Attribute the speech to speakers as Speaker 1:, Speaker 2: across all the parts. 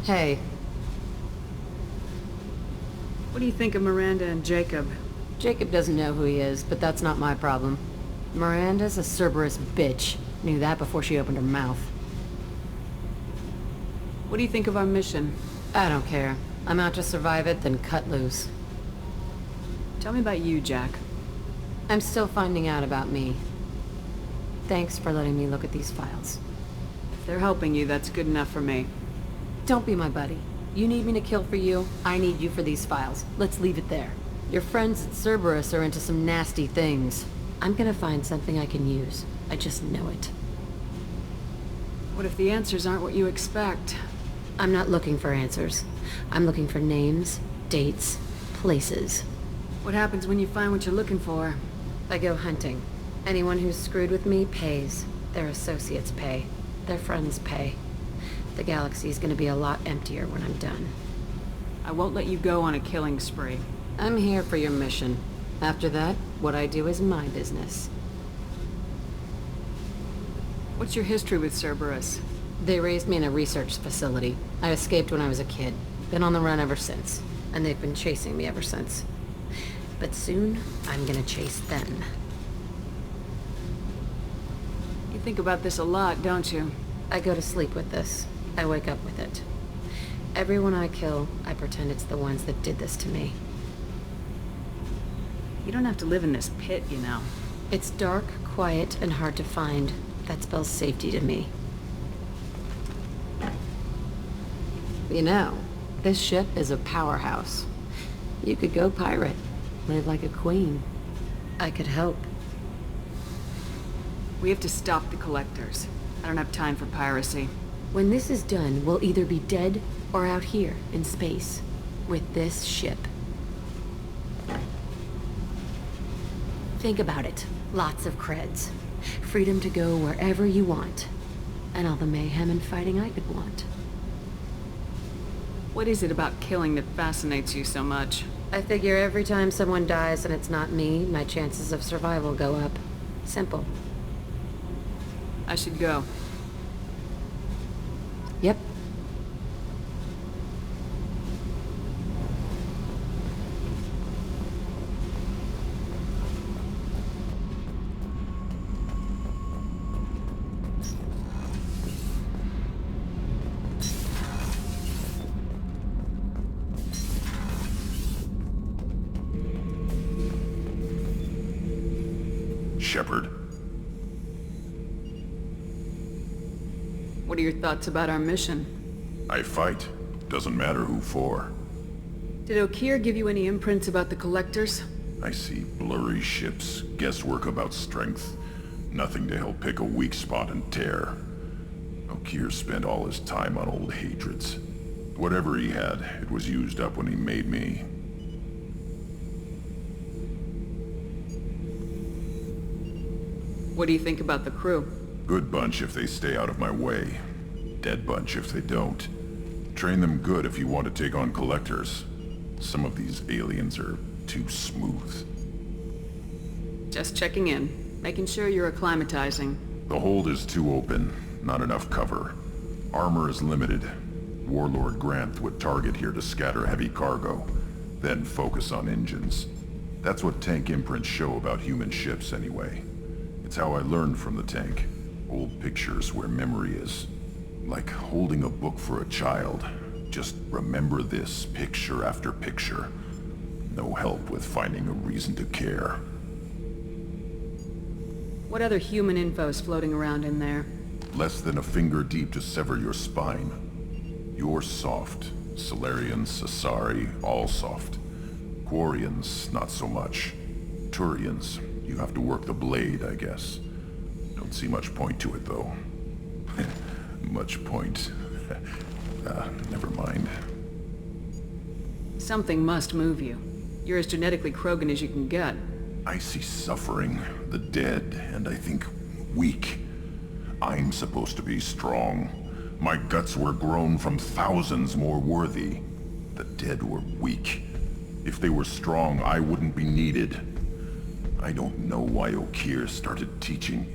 Speaker 1: Hey.
Speaker 2: What do you think of Miranda and Jacob?
Speaker 1: Jacob doesn't know who he is, but that's not my problem. Miranda's a Cerberus bitch. Knew that before she opened her mouth.
Speaker 2: What do you think of our mission?
Speaker 1: I don't care. I'm out to survive it, then cut loose.
Speaker 2: Tell me about you, Jack.
Speaker 1: I'm still finding out about me. Thanks for letting me look at these files.
Speaker 2: If they're helping you, that's good enough for me.
Speaker 1: Don't be my buddy. You need me to kill for you, I need you for these files. Let's leave it there. Your friends at Cerberus are into some nasty things. I'm gonna find something I can use. I just know it.
Speaker 2: What if the answers aren't what you expect?
Speaker 1: I'm not looking for answers. I'm looking for names, dates, places.
Speaker 2: What happens when you find what you're looking for?
Speaker 1: I go hunting. Anyone who's screwed with me pays. Their associates pay. Their friends pay. The galaxy's gonna be a lot emptier when I'm done.
Speaker 2: I won't let you go on a killing spree.
Speaker 1: I'm here for your mission. After that, what I do is my business.
Speaker 2: What's your history with Cerberus?
Speaker 1: They raised me in a research facility. I escaped when I was a kid. Been on the run ever since. And they've been chasing me ever since. But soon, I'm gonna chase them.
Speaker 2: You think about this a lot, don't you?
Speaker 1: I go to sleep with this. I wake up with it. Everyone I kill, I pretend it's the ones that did this to me.
Speaker 2: You don't have to live in this pit, you know.
Speaker 1: It's dark, quiet, and hard to find. That spells safety to me. You know, this ship is a powerhouse. You could go pirate. Live like a queen. I could help.
Speaker 2: We have to stop the collectors. I don't have time for piracy.
Speaker 1: When this is done, we'll either be dead or out here in space with this ship. Think about it. Lots of creds. Freedom to go wherever you want. And all the mayhem and fighting I could want.
Speaker 2: What is it about killing that fascinates you so much?
Speaker 1: I figure every time someone dies and it's not me, my chances of survival go up. Simple.
Speaker 2: I should go.
Speaker 1: Yep.
Speaker 3: Shepard.
Speaker 2: What are your thoughts about our mission?
Speaker 3: I fight. Doesn't matter who for.
Speaker 2: Did Okeer give you any imprints about the collectors?
Speaker 3: I see blurry ships, guesswork about strength. Nothing to help pick a weak spot and tear. Okeer spent all his time on old hatreds. Whatever he had, it was used up when he made me.
Speaker 2: What do you think about the crew?
Speaker 3: Good bunch if they stay out of my way. Dead bunch if they don't. Train them good if you want to take on collectors. Some of these aliens are too smooth.
Speaker 2: Just checking in. Making sure you're acclimatizing.
Speaker 3: The hold is too open. Not enough cover. Armor is limited. Warlord Grunt would target here to scatter heavy cargo. Then focus on engines. That's what tank imprints show about human ships anyway. It's how I learned from the tank. Old pictures where memory is. Like holding a book for a child. Just remember this picture after picture. No help with finding a reason to care.
Speaker 2: What other human info is floating around in there?
Speaker 3: Less than a finger deep to sever your spine. You're soft. Solarians, Asari, all soft. Quarians, not so much. Turians, you have to work the blade, I guess. Don't see much point to it, though. Much point. Never mind.
Speaker 2: Something must move you. You're as genetically Krogan as you can get.
Speaker 3: I see suffering, the dead, and I think weak. I'm supposed to be strong. My guts were grown from thousands more worthy. The dead were weak. If they were strong, I wouldn't be needed. I don't know why Okeer started teaching.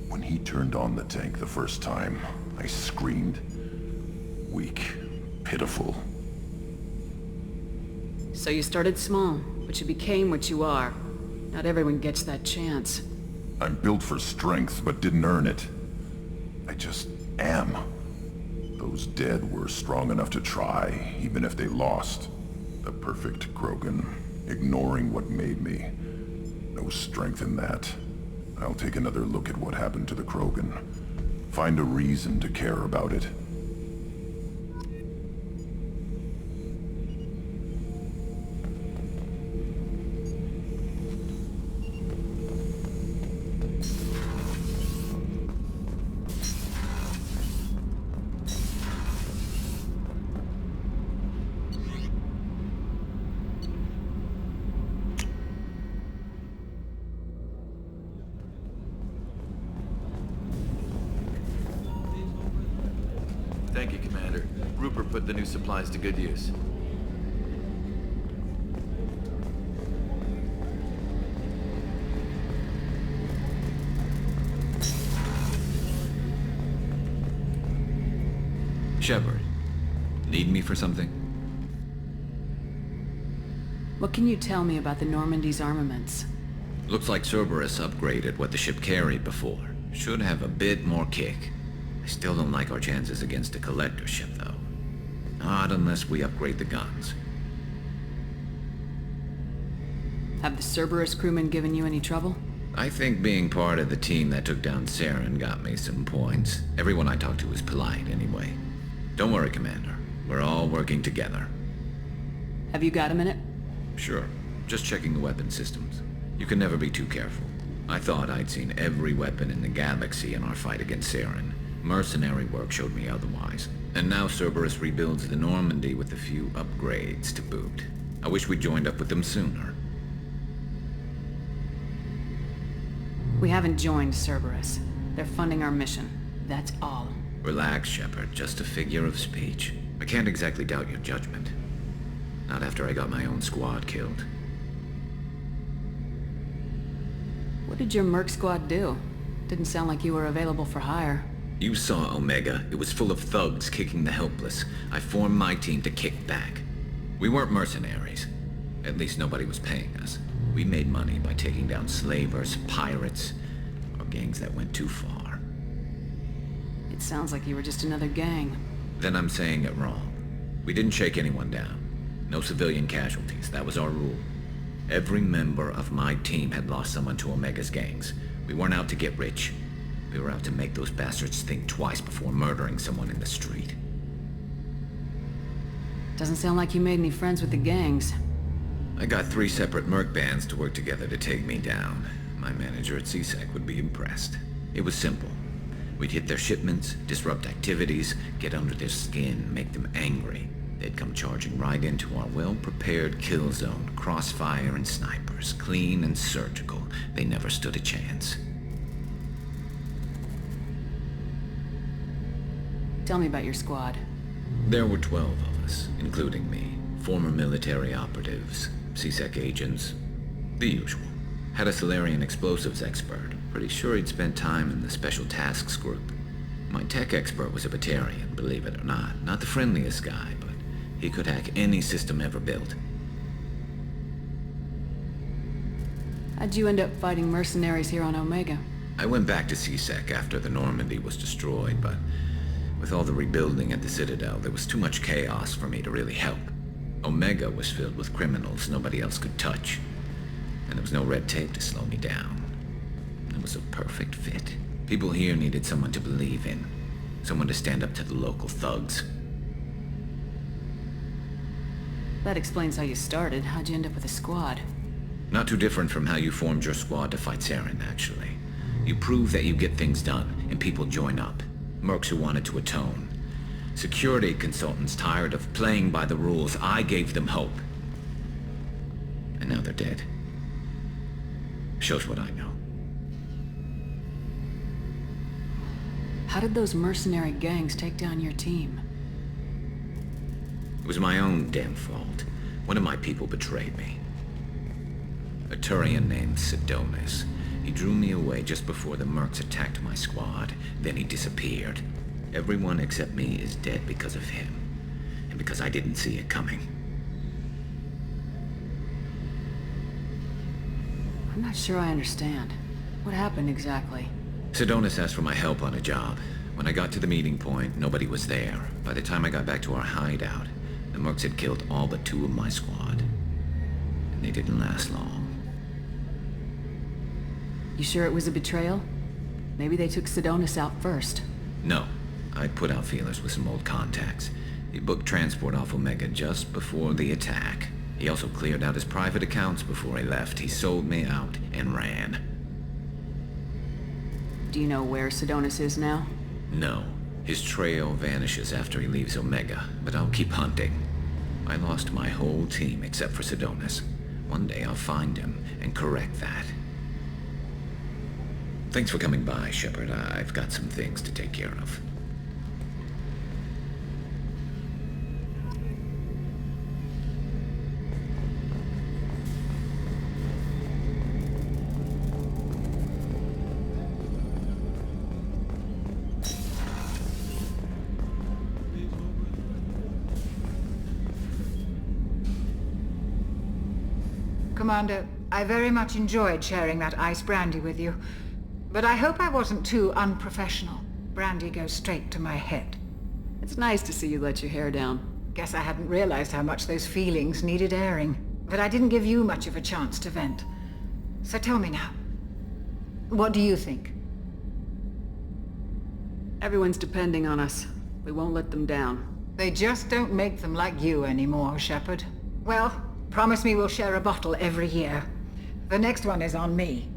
Speaker 3: When he turned on the tank the first time, I screamed. weak, pitiful.
Speaker 2: So you started small, but you became what you are. Not everyone gets that chance.
Speaker 3: I'm built for strength, but didn't earn it. I just am. Those dead were strong enough to try, even if they lost. The perfect Krogan, ignoring what made me. No strength in that. I'll take another look at what happened to the Krogan. Find a reason to care about it.
Speaker 4: Thank you, Commander. Rupert put the new supplies to good use.
Speaker 5: Shepard, need me for something?
Speaker 2: What can you tell me about the Normandy's armaments?
Speaker 5: Looks like Cerberus upgraded what the ship carried before. Should have a bit more kick. I still don't like our chances against a collector ship, though. Not unless we upgrade the guns.
Speaker 2: Have the Cerberus crewmen given you any trouble?
Speaker 5: I think being part of the team that took down Saren got me some points. Everyone I talked to was polite, anyway. Don't worry, Commander. We're all working together.
Speaker 2: Have you got a minute?
Speaker 5: Sure. Just checking the weapon systems. You can never be too careful. I thought I'd seen every weapon in the galaxy in our fight against Saren. Mercenary work showed me otherwise. And now Cerberus rebuilds the Normandy with a few upgrades to boot. I wish we'd joined up with them sooner.
Speaker 2: We haven't joined Cerberus. They're funding our mission. That's all.
Speaker 5: Relax, Shepard. Just a figure of speech. I can't exactly doubt your judgment. Not after I got my own squad killed.
Speaker 2: What did your merc squad do? Didn't sound like you were available for hire.
Speaker 5: You saw Omega. It was full of thugs kicking the helpless. I formed my team to kick back. We weren't mercenaries. At least nobody was paying us. We made money by taking down slavers, pirates, or gangs that went too far.
Speaker 2: It sounds like you were just another gang.
Speaker 5: Then I'm saying it wrong. We didn't shake anyone down. No civilian casualties. That was our rule. Every member of my team had lost someone to Omega's gangs. We weren't out to get rich. We were out to make those bastards think twice before murdering someone in the street.
Speaker 2: Doesn't sound like you made any friends with the gangs.
Speaker 5: I got 3 separate merc bands to work together to take me down. My manager at CSEC would be impressed. It was simple. We'd hit their shipments, disrupt activities, get under their skin, make them angry. They'd come charging right into our well-prepared kill zone, crossfire and snipers, clean and surgical. They never stood a chance.
Speaker 2: Tell me about your squad.
Speaker 5: There were 12 of us, including me. Former military operatives, CSEC agents, the usual. Had a Solarian explosives expert. Pretty sure he'd spent time in the Special Tasks group. My tech expert was a Batarian, believe it or not. Not the friendliest guy, but he could hack any system ever built.
Speaker 2: How'd you end up fighting mercenaries here on Omega?
Speaker 5: I went back to CSEC after the Normandy was destroyed, but with all the rebuilding at the Citadel, there was too much chaos for me to really help. Omega was filled with criminals nobody else could touch, and there was no red tape to slow me down. It was a perfect fit. People here needed someone to believe in, someone to stand up to the local thugs.
Speaker 2: That explains how you started. How'd you end up with a squad?
Speaker 5: Not too different from how you formed your squad to fight Saren, actually. You prove that you get things done, and people join up. Mercs who wanted to atone. Security consultants tired of playing by the rules. I gave them hope. And now they're dead. Shows what I know.
Speaker 2: How did those mercenary gangs take down your team?
Speaker 5: It was my own damn fault. One of my people betrayed me. A Turian named Sidonis. He drew me away just before the mercs attacked my squad. Then he disappeared. Everyone except me is dead because of him. And because I didn't see it coming.
Speaker 2: I'm not sure I understand. What happened exactly?
Speaker 5: Sedonis asked for my help on a job. When I got to the meeting point, nobody was there. By the time I got back to our hideout, the mercs had killed all but 2 of my squad. And they didn't last long.
Speaker 2: You sure it was a betrayal? Maybe they took Sedonis out first.
Speaker 5: No. I put out feelers with some old contacts. He booked transport off Omega just before the attack. He also cleared out his private accounts before he left. He sold me out and ran.
Speaker 2: Do you know where Sedonis is now?
Speaker 5: No. His trail vanishes after he leaves Omega, but I'll keep hunting. I lost my whole team except for Sedonis. One day I'll find him and correct that. Thanks for coming by, Shepard. I've got some things to take care of.
Speaker 6: Commander, I very much enjoyed sharing that ice brandy with you. But I hope I wasn't too unprofessional. Brandy goes straight to my head.
Speaker 2: It's nice to see you let your hair down.
Speaker 6: Guess I hadn't realized how much those feelings needed airing. But I didn't give you much of a chance to vent. So tell me now. What do you think?
Speaker 2: Everyone's depending on us. We won't let them down.
Speaker 6: They just don't make them like you anymore, Shepard. Well, promise me we'll share a bottle every year. The next one is on me.